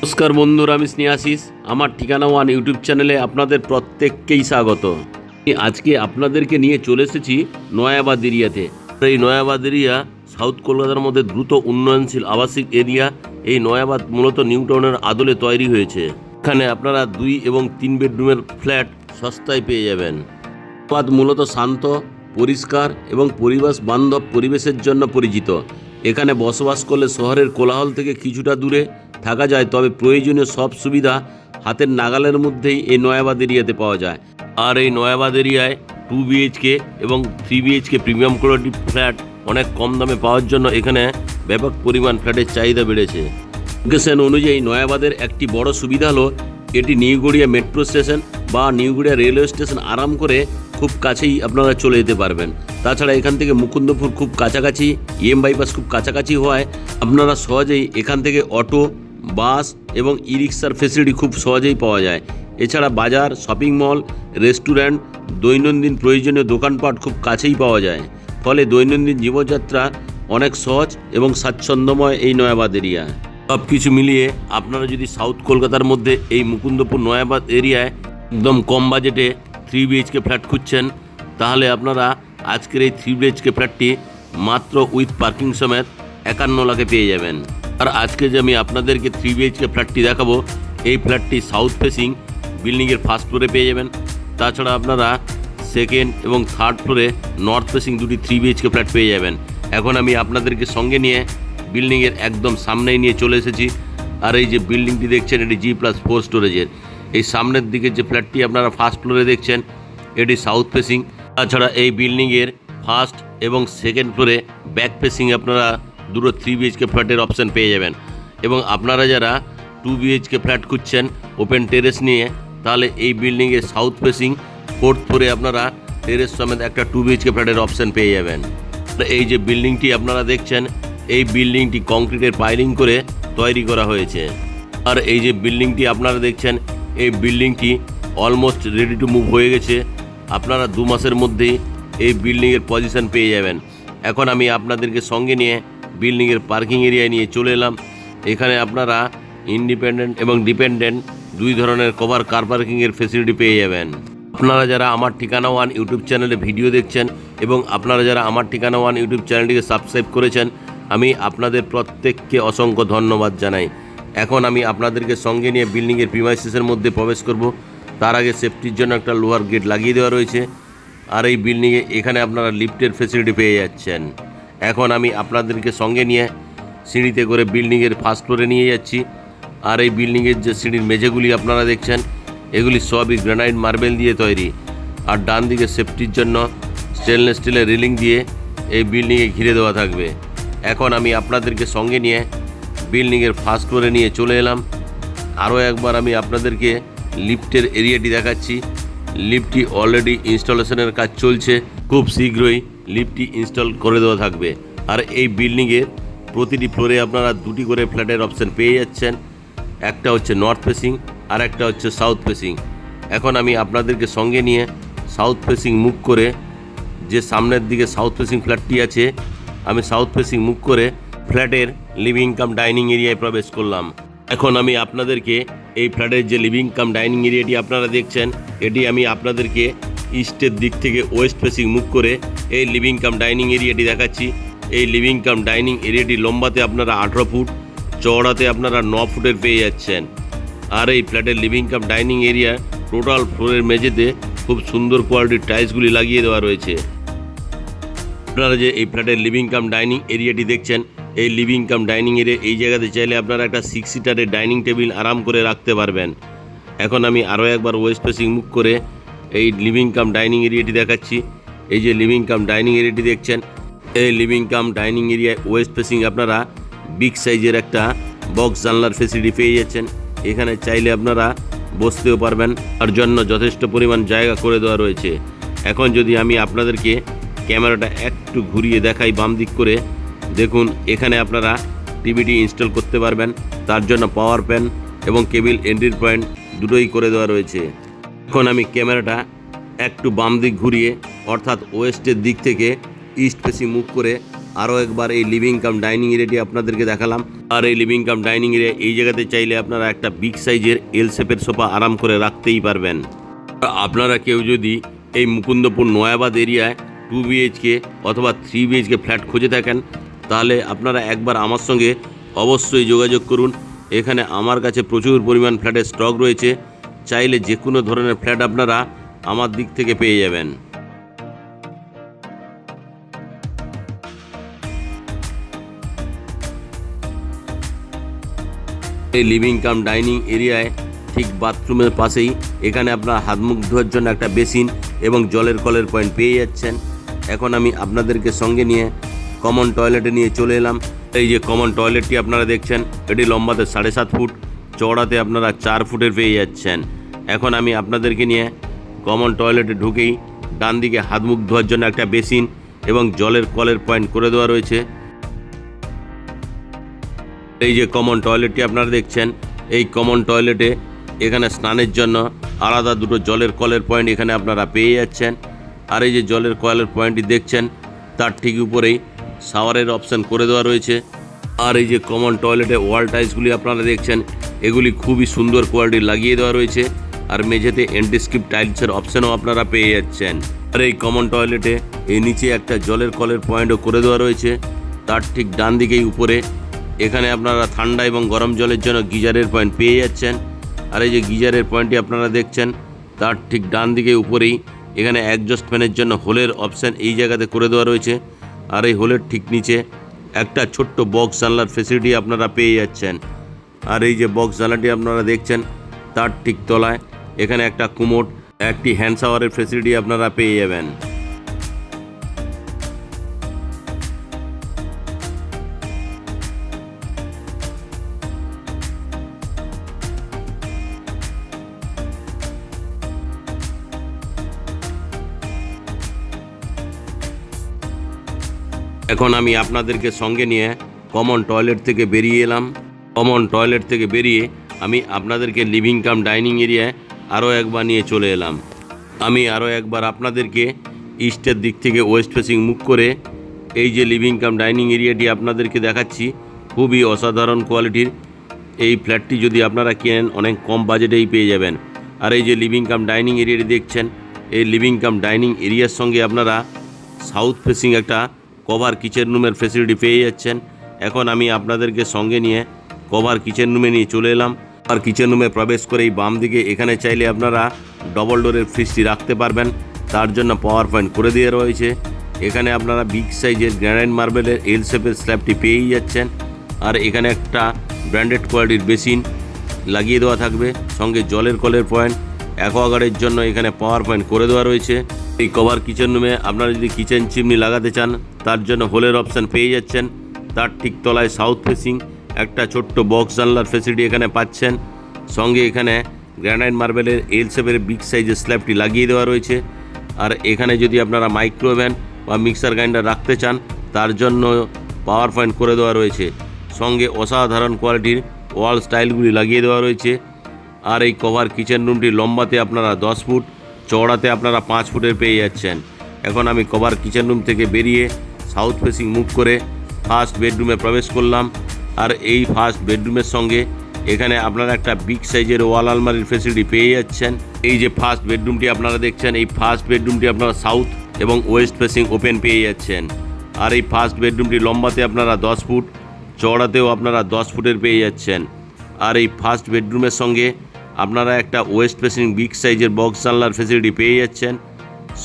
নমস্কার বন্ধুরা, আমি স্নেহাশিস। আমার ঠিকানা ওয়ান ইউটিউব চ্যানেলে আপনাদের প্রত্যেককেই স্বাগত। আজকে আপনাদেরকে নিয়ে চলে এসেছি নয়াবাদ এরিয়াতে। এই নয়াবাদ এরিয়া সাউথ কলকাতার মধ্যে দ্রুত উন্নয়নশীল আবাসিক এরিয়া। এই নয়াবাদ মূলত নিউ টাউনের আদলে তৈরি হয়েছে। এখানে আপনারা 2 এবং 3 বেডরুমের ফ্ল্যাট সস্তায় পেয়ে যাবেন। নয়াবাদ মূলত শান্ত, পরিষ্কার এবং পরিবেশ বান্ধব পরিবেশের জন্য পরিচিত। এখানে বসবাস করলে শহরের কোলাহল থেকে কিছুটা দূরে থাকা যায়, তবে প্রয়োজনীয় সব সুবিধা হাতের নাগালের মধ্যেই এই নয়াবাদ এরিয়াতে পাওয়া যায়। আর এই নয়াবাদ এরিয়ায় 2 BHK এবং 3 BHK প্রিমিয়াম কোয়ালিটি ফ্ল্যাট অনেক কম দামে পাওয়ার জন্য এখানে ব্যাপক পরিমাণ ফ্ল্যাটের চাহিদা বেড়েছে। লোকেশন অনুযায়ী নয়াবাদের একটি বড় সুবিধা হলো এটি নিউ গড়িয়া মেট্রো স্টেশন বা নিউ গড়িয়া রেলওয়ে স্টেশন আরাম করে খুব কাছেই আপনারা চলে যেতে পারবেন। তাছাড়া এখান থেকে মুকুন্দপুর খুব কাছাকাছি, বাইপাস খুব কাছাকাছি হওয়ায় আপনারা সহজেই এখান থেকে অটো, বাস এবং ই রিক্সার ফেসিলিটি খুব সহজেই পাওয়া যায়। এছাড়া বাজার, শপিং মল, রেস্টুরেন্ট, দৈনন্দিন প্রয়োজনীয় দোকানপাট খুব কাছেই পাওয়া যায়। ফলে দৈনন্দিন জীবনযাত্রা অনেক সহজ এবং স্বাচ্ছন্দ্যময় এই নয়াবাদ এরিয়া। সব কিছু মিলিয়ে আপনারা যদি সাউথ কলকাতার মধ্যে এই মুকুন্দপুর নয়াবাদ এরিয়ায় একদম কম বাজেটে 3 BHK ফ্ল্যাট খুঁজছেন, তাহলে আপনারা আজকের এই 3 BHK ফ্ল্যাটটি মাত্র উইথ পার্কিং সমেত 51 লাখে পেয়ে যাবেন। আর আজকে যে আমি আপনাদেরকে 3 BHK ফ্ল্যাটটি দেখাবো, এই ফ্ল্যাটটি সাউথ ফেসিং বিল্ডিংয়ের ফার্স্ট ফ্লোরে পেয়ে যাবেন। তাছাড়া আপনারা সেকেন্ড এবং থার্ড ফ্লোরে নর্থ ফেসিং দুটি 3 BHK ফ্ল্যাট পেয়ে যাবেন। এখন আমি আপনাদেরকে সঙ্গে নিয়ে বিল্ডিংয়ের একদম সামনেই নিয়ে চলে এসেছি। আর এই যে বিল্ডিংটি দেখছেন, এটি G+4 স্টোরেজের। এই সামনের দিকে যে ফ্ল্যাটটি আপনারা ফার্স্ট ফ্লোরে দেখছেন, এটি সাউথ ফেসিং। তাছাড়া এই বিল্ডিংয়ের ফার্স্ট এবং সেকেন্ড ফ্লোরে ব্যাক ফেসিং আপনারা দুটো 3 BHK ফ্ল্যাটের অপশান পেয়ে যাবেন। এবং আপনারা যারা 2 BHK ফ্ল্যাট খুঁজছেন ওপেন টেরেস নিয়ে, তাহলে এই বিল্ডিংয়ের সাউথ ফেসিং 4th ফ্লোরে আপনারা টেরেস সমেত একটা 2 BHK ফ্ল্যাটের অপশান পেয়ে যাবেন। এই যে বিল্ডিংটি আপনারা দেখছেন, এই বিল্ডিংটি কংক্রিটের পাইলিং করে তৈরি করা হয়েছে। আর এই যে বিল্ডিংটি আপনারা দেখছেন, এই বিল্ডিংটি অলমোস্ট রেডি টু মুভ হয়ে গেছে। আপনারা 2 মাসের মধ্যেই এই বিল্ডিংয়ের পজিশন পেয়ে যাবেন। এখন আমি আপনাদেরকে সঙ্গে নিয়ে বিল্ডিংয়ের পার্কিং এরিয়ায় নিয়ে চলে এলাম। এখানে আপনারা ইন্ডিপেন্ডেন্ট এবং ডিপেন্ডেন্ট 2 ধরনের কভার কার পার্কিংয়ের ফেসিলিটি পেয়ে যাবেন। আপনারা যারা আমার ঠিকানা ওয়ান ইউটিউব চ্যানেলে ভিডিও দেখছেন এবং আপনারা যারা আমার ঠিকানা ওয়ান ইউটিউব চ্যানেলটিকে সাবস্ক্রাইব করেছেন, আমি আপনাদের প্রত্যেককে অসংখ্য ধন্যবাদ জানাই। এখন আমি আপনাদেরকে সঙ্গে নিয়ে বিল্ডিংয়ের প্রিমাইসেসের মধ্যে প্রবেশ করব। তার আগে সেফটির জন্য একটা লোহার গেট লাগিয়ে দেওয়া রয়েছে। আর এই বিল্ডিংয়ে এখানে আপনারা লিফটের ফেসিলিটি পেয়ে যাচ্ছেন। এখন আমি আপনাদেরকে সঙ্গে নিয়ে সিঁড়িতে করে বিল্ডিংয়ের ফার্স্ট ফ্লোরে নিয়ে যাচ্ছি। আর এই বিল্ডিংয়ের যে সিঁড়ির মেঝেগুলি আপনারা দেখছেন, এগুলি সবই গ্রানাইট মার্বেল দিয়ে তৈরি। আর ডান দিকে সেফটির জন্য স্টেনলেস স্টিলের রেলিং দিয়ে এই বিল্ডিংয়ে ঘিরে দেওয়া থাকবে। এখন আমি আপনাদেরকে সঙ্গে নিয়ে বিল্ডিংয়ের ফার্স্ট ফ্লোরে নিয়ে চলে এলাম। আরও একবার আমি আপনাদেরকে লিফটের এরিয়াটি দেখাচ্ছি। লিফটটি অলরেডি ইনস্টলেশনের কাজ চলছে, খুব শীঘ্রই লিফটটি ইনস্টল করে দেওয়া থাকবে। আর এই বিল্ডিংয়ের প্রতিটি ফ্লোরে আপনারা 2টি করে ফ্ল্যাটের অপশান পেয়ে যাচ্ছেন। একটা হচ্ছে নর্থ ফেসিং আর একটা হচ্ছে সাউথ ফেসিং। এখন আমি আপনাদেরকে সঙ্গে নিয়ে সাউথ ফেসিং মুভ করে, যে সামনের দিকে সাউথ ফেসিং ফ্ল্যাটটি আছে, আমি সাউথ ফেসিং মুভ করে ফ্ল্যাটের লিভিং কাম ডাইনিং এরিয়ায় প্রবেশ করলাম। এখন আমি আপনাদেরকে এই ফ্ল্যাটের যে লিভিং কাম ডাইনিং এরিয়াটি আপনারা দেখছেন, এটি আমি আপনাদেরকে ইস্টের দিক থেকে ওয়েস্ট ফেসিং মুভ করে এই লিভিং কাম ডাইনিং এরিয়াটি দেখাচ্ছি। এই লিভিং কাম ডাইনিং এরিয়াটি লম্বাতে আপনারা 18 ফুট, চওড়াতে আপনারা 9 ফুটের পেয়ে যাচ্ছেন। আর এই ফ্ল্যাটের living cum dining area total ফ্লোরের মেঝেতে খুব সুন্দর কোয়ালিটির টাইলসগুলি লাগিয়ে দেওয়া রয়েছে। আপনারা যে এই ফ্ল্যাটের লিভিং কাম ডাইনিং এরিয়াটি দেখছেন, এই লিভিং কাম ডাইনিং এরিয়া এই জায়গাতে চাইলে আপনারা একটা 6 সিটারের ডাইনিং টেবিল আরাম করে রাখতে পারবেন। এখন আমি আরও একবার ওয়েস্ট ফেসিং মুভ করে এই লিভিং কাম ডাইনিং এরিয়াটি দেখাচ্ছি। এই যে লিভিং কাম ডাইনিং এরিয়াটি দেখছেন, এই লিভিং কাম ডাইনিং এরিয়ায় ওয়েস্ট ফেসিং আপনারা বিগ সাইজের একটা বক্স জানলার ফেসিলিটি পেয়ে যাচ্ছেন। এখানে চাইলে আপনারা বসতেও পারবেন, তার জন্য যথেষ্ট পরিমাণ জায়গা করে দেওয়া রয়েছে। এখন যদি আমি আপনাদেরকে ক্যামেরাটা একটু ঘুরিয়ে দেখাই বাম দিক করে, দেখুন এখানে আপনারা টিভিটি ইনস্টল করতে পারবেন। তার জন্য পাওয়ার প্যান এবং কেবিল এন্ট্রির পয়েন্ট দুটোই করে দেওয়া রয়েছে। এখন আমি ক্যামেরাটা একটু বাম দিক ঘুরিয়ে, অর্থাৎ ওয়েস্টের দিক থেকে ইস্ট ফেসিং মুভ করে আরও একবার এই লিভিং কাম ডাইনিং এরিয়াটি আপনাদেরকে দেখালাম। আর এই লিভিং কাম ডাইনিং এরিয়া এই জায়গাতে চাইলে আপনারা একটা বিগ সাইজের এল শেপের সোফা আরাম করে রাখতেই পারবেন। আপনারা কেউ যদি এই মুকুন্দপুর নয়াবাদ এরিয়ায় 2 BHK অথবা 3 BHK ফ্ল্যাট খুঁজে থাকেন, তাহলে আপনারা একবার আমার সঙ্গে অবশ্যই যোগাযোগ করুন। এখানে আমার কাছে প্রচুর পরিমাণ ফ্ল্যাটের স্টক রয়েছে, চাইলে যে কোনো ধরনের ফ্ল্যাট আপনারা আমার দিক থেকে পেয়ে যাবেন। এই লিভিং কাম ডাইনিং এরিয়ায় ঠিক বাথরুমের পাশেই এখানে আপনার হাত মুখ ধোয়ার জন্য একটা বেসিন এবং জলের কলের পয়েন্ট পেয়ে যাচ্ছেন। এখন আমি আপনাদেরকে সঙ্গে নিয়ে কমন টয়লেটে নিয়ে চলে এলাম। এই যে কমন টয়লেটটি আপনারা দেখছেন, এটি লম্বাতে 7.5 ফুট, চওড়াতে আপনারা 4 ফুটের পেয়ে যাচ্ছেন। এখন আমি আপনাদেরকে নিয়ে কমন টয়লেটে ঢুকেই ডান দিকে হাত মুখ ধোয়ার জন্য একটা বেসিন এবং জলের কলের পয়েন্ট করে দেওয়া রয়েছে। এই যে কমন টয়লেটটি আপনারা দেখছেন, এই কমন টয়লেটে এখানে স্নানের জন্য আলাদা দুটো জলের কলের পয়েন্ট এখানে আপনারা পেয়ে যাচ্ছেন। আর এই যে জলের কলের পয়েন্টটি দেখছেন, তার ঠিক উপরেই শাওয়ারের অপশান করে দেওয়া রয়েছে। আর এই যে কমন টয়লেটে ওয়াল টাইলসগুলি আপনারা দেখছেন, এগুলি খুবই সুন্দর কোয়ালিটির লাগিয়ে দেওয়া রয়েছে। আর মেঝেতে অ্যান্টিস্কিপ টাইলসের অপশানও আপনারা পেয়ে যাচ্ছেন। আর এই কমন টয়লেটে এই নিচে একটা জলের কলের পয়েন্টও করে দেওয়া রয়েছে। তার ঠিক ডান দিকেই উপরে এখানে আপনারা ঠান্ডা এবং গরম জলের জন্য গিজারের পয়েন্ট পেয়ে যাচ্ছেন। আর এই যে গিজারের পয়েন্টটি আপনারা দেখছেন, তার ঠিক ডান দিকে উপরেই এখানে অ্যাডজাস্ট ফ্যানের জন্য হোলের অপশান এই জায়গাতে করে দেওয়া রয়েছে। আর এই হোলের ঠিক নিচে একটা ছোট্ট বক্স জানলার ফেসিলিটি আপনারা পেয়ে যাচ্ছেন। আর এই যে বক্স জানলাটি আপনারা দেখছেন, তার ঠিক তলায় এখানে একটা কুমোড, একটি হ্যান্ড শাওয়ারের ফেসিলিটি আপনারা পেয়ে যাবেন। এখন আমি আপনাদেরকে সঙ্গে নিয়ে কমন টয়লেট থেকে বেরিয়ে এলাম। কমন টয়লেট থেকে বেরিয়ে আমি আপনাদেরকে লিভিং কাম ডাইনিং এরিয়ায় আরও একবার নিয়ে চলে এলাম। আমি আরও একবার আপনাদেরকে ইস্টের দিক থেকে ওয়েস্ট ফেসিং মুখ করে এই যে লিভিং কাম ডাইনিং এরিয়াটি আপনাদেরকে দেখাচ্ছি। খুবই অসাধারণ কোয়ালিটির এই ফ্ল্যাটটি যদি আপনারা কেনেন অনেক কম বাজেটেই পেয়ে যাবেন। আর এই যে লিভিং কাম ডাইনিং এরিয়াটি দেখছেন, এই লিভিং কাম ডাইনিং এরিয়ার সঙ্গে আপনারা সাউথ ফেসিং একটা কভার কিচেন রুমের ফেসিলিটি পেয়ে যাচ্ছেন। এখন আমি আপনাদেরকে সঙ্গে নিয়ে কভার কিচেন রুমে নিয়ে চলে এলাম। আর কিচেন রুমে প্রবেশ করেই বাম দিকে এখানে চাইলে আপনারা ডবল ডোরের ফ্রিজটি রাখতে পারবেন, তার জন্য পাওয়ার পয়েন্ট করে দিয়ে রয়েছে। এখানে আপনারা বিগ সাইজের গ্রানাইট মার্বেলের এল শেপের স্ল্যাবটি পেয়েই যাচ্ছেন। আর এখানে একটা ব্র্যান্ডেড কোয়ালিটির বেসিন লাগিয়ে দেওয়া থাকবে, সঙ্গে জলের কলের পয়েন্ট, অ্যাকোয়াগার্ডের জন্য এখানে পাওয়ার পয়েন্ট করে দেওয়া রয়েছে। এই কভার কিচেন রুমে আপনারা যদি কিচেন চিমনি লাগাতে চান, তার জন্য হোলের অপশান পেয়ে যাচ্ছেন। তার ঠিক তলায় সাউথ ফেসিং একটা ছোট্ট বক্স জানলার ফেসিলিটি এখানে পাচ্ছেন। সঙ্গে এখানে গ্রানাইট মার্বেলের এল শেপের বিগ সাইজের স্ল্যাবটি লাগিয়ে দেওয়া রয়েছে। আর এখানে যদি আপনারা মাইক্রোওভেন বা মিক্সার গ্রাইন্ডার রাখতে চান, তার জন্য পাওয়ার পয়েন্ট করে দেওয়া রয়েছে। সঙ্গে অসাধারণ কোয়ালিটির ওয়াল স্টাইলগুলি লাগিয়ে দেওয়া রয়েছে। আর এই কভার কিচেন রুমটি লম্বাতে আপনারা 10 ফুট, চওড়াতে আপনারা 5 ফুটের পেয়ে যাচ্ছেন। এখন আমি কভার কিচেন রুম থেকে বেরিয়ে সাউথ ফেসিং মুভ করে ফার্স্ট বেডরুমে প্রবেশ করলাম। আর এই ফার্স্ট বেডরুমের সঙ্গে এখানে আপনারা একটা বিগ সাইজের ওয়াল আলমারির ফেসিলিটি পেয়ে যাচ্ছেন। এই যে ফার্স্ট বেডরুমটি আপনারা দেখছেন, এই ফার্স্ট বেডরুমটি আপনারা সাউথ এবং ওয়েস্ট ফেসিং ওপেন পেয়ে যাচ্ছেন। আর এই ফার্স্ট বেডরুমটি লম্বাতে আপনারা 10 ফুট, চওড়াতেও আপনারা 10 ফুটের পেয়ে যাচ্ছেন। আর এই ফার্স্ট বেডরুমের সঙ্গে আপনারা একটা ওয়েস্ট ফেসিং বিগ সাইজের বক্স জানলার ফেসিলিটি পেয়ে যাচ্ছেন।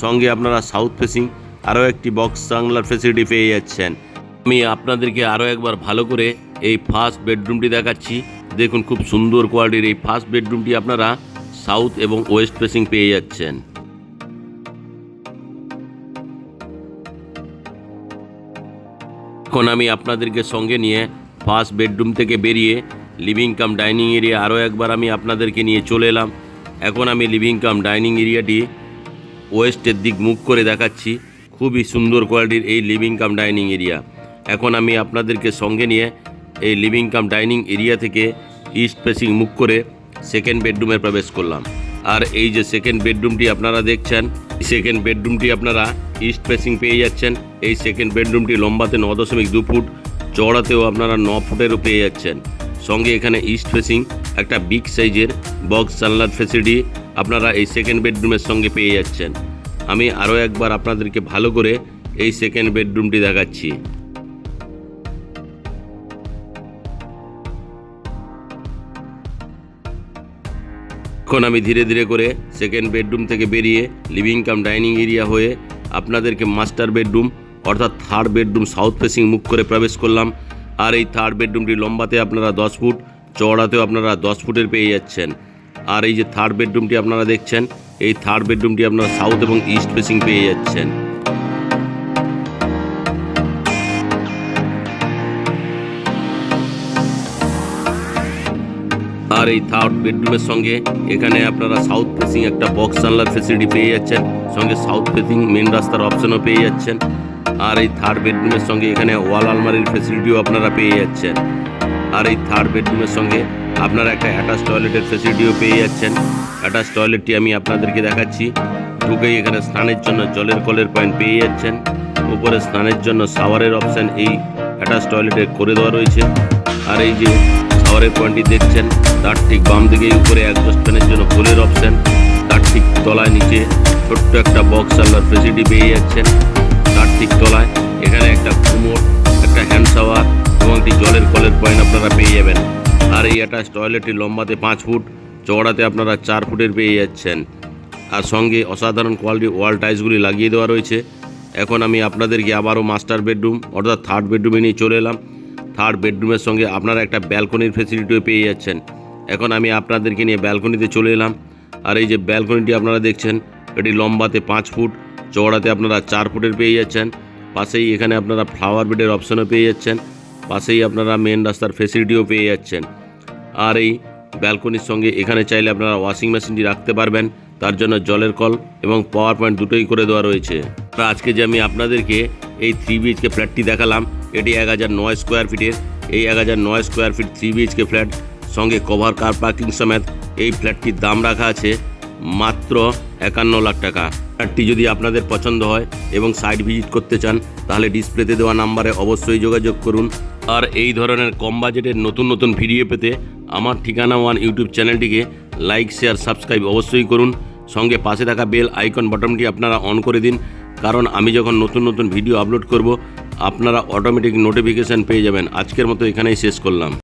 সঙ্গে আপনারা সাউথ ফেসিং আরও একটি বক্স জানলার ফেসিলিটি পেয়ে যাচ্ছেন। আমি আপনাদেরকে আরও একবার ভালো করে এই ফার্স্ট বেডরুমটি দেখাচ্ছি। দেখুন, খুব সুন্দর কোয়ালিটির এই ফার্স্ট বেডরুমটি আপনারা সাউথ এবং ওয়েস্ট ফেসিং পেয়ে যাচ্ছেন। এখন আমি আপনাদেরকে সঙ্গে নিয়ে ফার্স্ট বেডরুম থেকে বেরিয়ে লিভিং কাম ডাইনিং এরিয়া আরও একবার আমি আপনাদেরকে নিয়ে চলে এলাম। এখন আমি লিভিং কাম ডাইনিং এরিয়াটি ওয়েস্টের দিক মুখ করে দেখাচ্ছি। খুবই সুন্দর কোয়ালিটির এই লিভিং কাম ডাইনিং এরিয়া। এখন আমি আপনাদেরকে সঙ্গে নিয়ে এই লিভিং কাম ডাইনিং এরিয়া থেকে ইস্ট ফেসিং মুখ করে সেকেন্ড বেডরুমে প্রবেশ করলাম। আর এই যে সেকেন্ড বেডরুমটি আপনারা দেখছেন, সেকেন্ড বেডরুমটি আপনারা ইস্ট ফেসিং পেয়ে যাচ্ছেন। এই সেকেন্ড বেডরুমটি লম্বাতে 9.2 ফুট, চওড়াতেও আপনারা 9 ফুটেরও পেয়ে যাচ্ছেন। সঙ্গে এখানে ইস্ট ফেসিং একটা বিগ সাইজের বক্স জানলার ফেসিলিটি আপনারা এই সেকেন্ড বেডরুমের সঙ্গে পেয়ে যাচ্ছেন। আমি আরও একবার আপনাদেরকে ভালো করে এই সেকেন্ড বেডরুমটি দেখাচ্ছি। এখন আমি ধীরে ধীরে করে সেকেন্ড বেডরুম থেকে বেরিয়ে লিভিং কাম ডাইনিং এরিয়া হয়ে আপনাদেরকে মাস্টার বেডরুম অর্থাৎ থার্ড বেডরুম সাউথ ফেসিং মুখ করে প্রবেশ করলাম। আর এই থার্ড বেডরুমটি লম্বাতে আপনারা 10 ফুট, চওড়াতেও আপনারা 10 ফুটের পেয়ে যাচ্ছেন। আর এই যে থার্ড বেডরুমটি আপনারা দেখছেন, এই থার্ড বেডরুমটি আপনারা সাউথ এবং ইস্ট ফেসিং পেয়ে যাচ্ছেন। আর এই থার্ড বেডরুমের সঙ্গে এখানে আপনারা সাউথ ফেসিং একটা বক্স জানলার ফেসিলিটি পেয়ে যাচ্ছেন, সঙ্গে সাউথ ফেসিং মেন রাস্তার অপশনও পেয়ে যাচ্ছেন। আর এই থার্ড বেডরুমের সঙ্গে এখানে ওয়াল আলমারির ফেসিলিটিও আপনারা পেয়ে যাচ্ছেন। আর এই থার্ড বেডরুমের সঙ্গে আপনারা একটা অ্যাটাচ টয়লেটের ফেসিলিটিও পেয়ে যাচ্ছেন। অ্যাটাচ টয়লেটটি আমি আপনাদেরকে দেখাচ্ছি। ঢুকেই এখানে স্নানের জন্য জলের কলের পয়েন্ট পেয়ে যাচ্ছেন। উপরে স্নানের জন্য শাওয়ারের অপশান এই অ্যাটাচ টয়লেটে করে দেওয়া রয়েছে। আর এই যে শাওয়ারের পয়েন্টটি দেখছেন, তার ঠিক বাম দিকেই উপরে অ্যাডজাস্ট ফ্যানের জন্য পোলের অপশান, তার ঠিক তলায় নিচে ছোট্ট একটা বক্স জানলার ফেসিলিটি পেয়ে যাচ্ছেন। তার ঠিক তলায় এখানে একটা কুমোর, একটা হ্যান্ড শাওয়ার এবং একটি জলের কলের পয়েন্ট আপনারা পেয়ে যাবেন। আর এই অ্যাটাচ টয়লেটটি লম্বাতে 5 ফুট, চওড়াতে আপনারা 4 ফুটের পেয়ে যাচ্ছেন। আর সঙ্গে অসাধারণ কোয়ালিটির ওয়াল টাইলসগুলি লাগিয়ে দেওয়া রয়েছে। এখন আমি আপনাদেরকে আবারও মাস্টার বেডরুম অর্থাৎ থার্ড বেডরুমে নিয়ে চলে এলাম। থার্ড বেডরুমের সঙ্গে আপনারা একটা ব্যালকনির ফেসিলিটিও পেয়ে যাচ্ছেন। এখন আমি আপনাদেরকে নিয়ে ব্যালকনিতে চলে এলাম। আর এই যে ব্যালকনিটি আপনারা দেখছেন, এটি লম্বাতে 5 ফুট, চওড়াতে আপনারা 4 ফুটের পেয়ে যাচ্ছেন। পাশেই এখানে আপনারা ফ্লাওয়ার বেডের অপশনও পেয়ে যাচ্ছেন। পাশেই আপনারা মেন রাস্তার ফেসিলিটিও পেয়ে যাচ্ছেন। আর এই ব্যালকনির সঙ্গে এখানে চাইলে আপনারা ওয়াশিং মেশিনটি রাখতে পারবেন, তার জন্য জলের কল এবং পাওয়ার পয়েন্ট দুটোই করে দেওয়া রয়েছে। আজকে যে আমি আপনাদেরকে এই 3 BHK ফ্ল্যাটটি দেখালাম, এটি 1009 স্কোয়ার ফিটের। এই 1009 স্কোয়ার ফিট 3 BHK ফ্ল্যাট সঙ্গে কভার কার পার্কিং সমেত এই ফ্ল্যাটটির দাম রাখা আছে মাত্র 51 লাখ টাকা। ফ্ল্যাটটি যদি আপনাদের পছন্দ হয় এবং সাইট ভিজিট করতে চান, তাহলে ডিসপ্লেতে দেওয়া নাম্বারে অবশ্যই যোগাযোগ করুন। আর এই ধরনের কম বাজেটের নতুন নতুন ভিডিও পেতে আমার ঠিকানা ওয়ান ইউটিউব চ্যানেলটিকে লাইক, শেয়ার, সাবস্ক্রাইব অবশ্যই করুন। সঙ্গে পাশে থাকা বেল আইকন বাটনটি আপনারা অন করে দিন, কারণ আমি যখন নতুন নতুন ভিডিও আপলোড করব আপনারা অটোমেটিক নোটিফিকেশান পেয়ে যাবেন। আজকের মতো এখানেই শেষ করলাম।